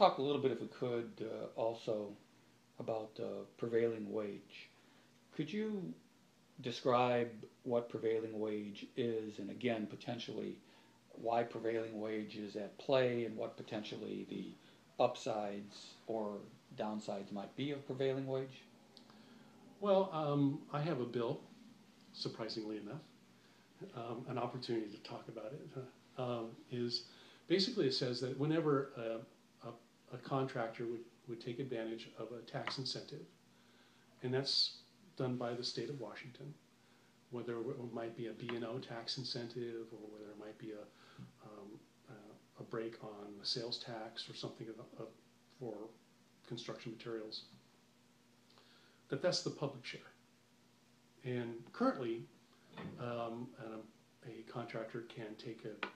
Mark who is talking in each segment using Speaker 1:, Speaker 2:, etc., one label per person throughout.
Speaker 1: talk a little bit, if we could, also about prevailing wage. Could you describe what prevailing wage is, and again, potentially why prevailing wage is at play, and what potentially the upsides or downsides might be of prevailing wage?
Speaker 2: Well, I have a bill, surprisingly enough, an opportunity to talk about it, is basically it says that whenever a contractor would take advantage of a tax incentive, and that's done by the state of Washington, whether it might be a B&O tax incentive or whether it might be a break on the sales tax or something for construction materials, that's the public share. And currently, a contractor can take a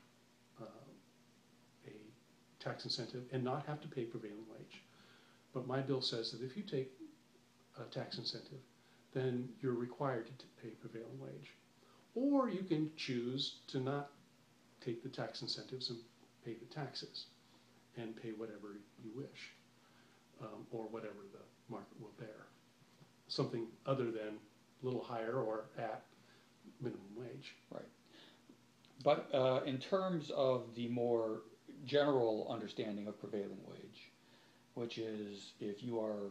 Speaker 2: tax incentive and not have to pay prevailing wage. But my bill says that if you take a tax incentive, then you're required to pay prevailing wage. Or you can choose to not take the tax incentives and pay the taxes and pay whatever you wish, or whatever the market will bear. Something other than a little higher or at minimum wage.
Speaker 1: Right. But in terms of the more general understanding of prevailing wage, which is if you are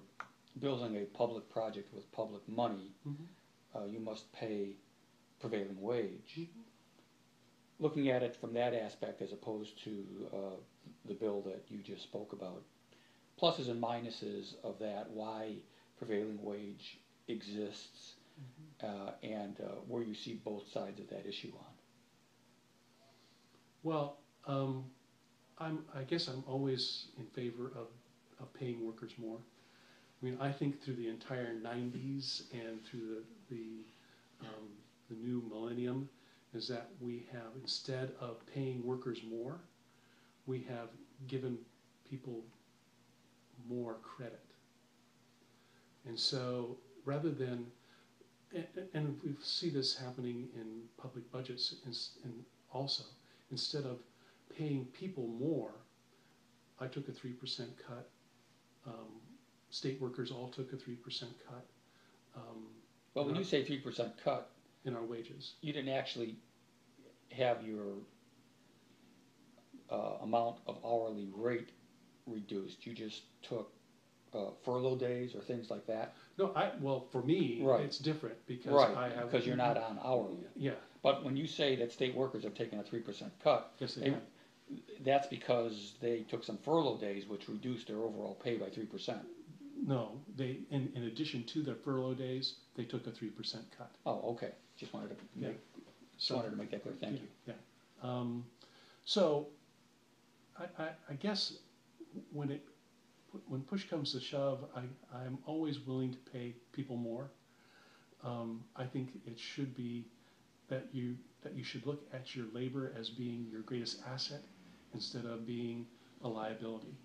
Speaker 1: building a public project with public money, you must pay prevailing wage. Looking at it from that aspect as opposed to the bill that you just spoke about, pluses and minuses of that, why prevailing wage exists, and where you see both sides of that issue on.
Speaker 2: Well, I guess I'm always in favor of paying workers more. I mean, I think through the entire 90s and through the new millennium is that we have, instead of paying workers more, we have given people more credit. And so rather than, and we see this happening in public budgets and also, instead of paying people more, I took a 3% cut. State workers all took a 3% cut.
Speaker 1: Well, when you say 3% cut
Speaker 2: in our wages,
Speaker 1: you didn't actually have your amount of hourly rate reduced. You just took furlough days or things like that.
Speaker 2: No, well, for me,
Speaker 1: right.
Speaker 2: It's different because
Speaker 1: because you're not on hourly.
Speaker 2: Yeah.
Speaker 1: But when you say that state workers have taken a 3% cut,
Speaker 2: yes, they have.
Speaker 1: That's because they took some furlough days, which reduced their overall pay by 3%.
Speaker 2: No, they in addition to their furlough days, they took a 3% cut.
Speaker 1: Oh, okay. Just wanted to make that clear. Thank you.
Speaker 2: Yeah. So, I guess when push comes to shove, I'm always willing to pay people more. I think it should be that you should look at your labor as being your greatest asset instead of being a liability.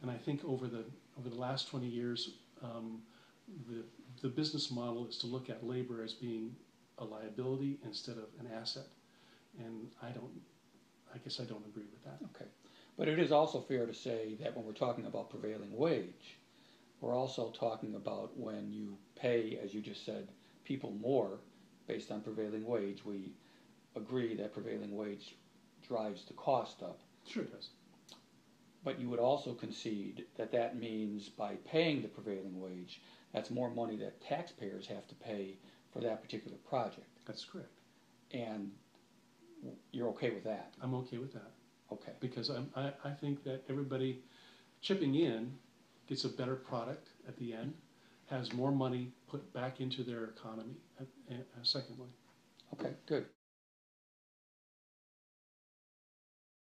Speaker 2: And I think over the last 20 years, the business model is to look at labor as being a liability instead of an asset. And I guess I don't agree with that.
Speaker 1: Okay. But it is also fair to say that when we're talking about prevailing wage, we're also talking about when you pay, as you just said, people more based on prevailing wage. We agree that prevailing wage drives the cost up.
Speaker 2: Sure it does.
Speaker 1: But you would also concede that that means by paying the prevailing wage, that's more money that taxpayers have to pay for that particular project.
Speaker 2: That's correct.
Speaker 1: And you're okay with that?
Speaker 2: I'm okay with that.
Speaker 1: Okay.
Speaker 2: Because I think that everybody chipping in gets a better product at the end, has more money put back into their economy, secondly.
Speaker 1: Okay, good.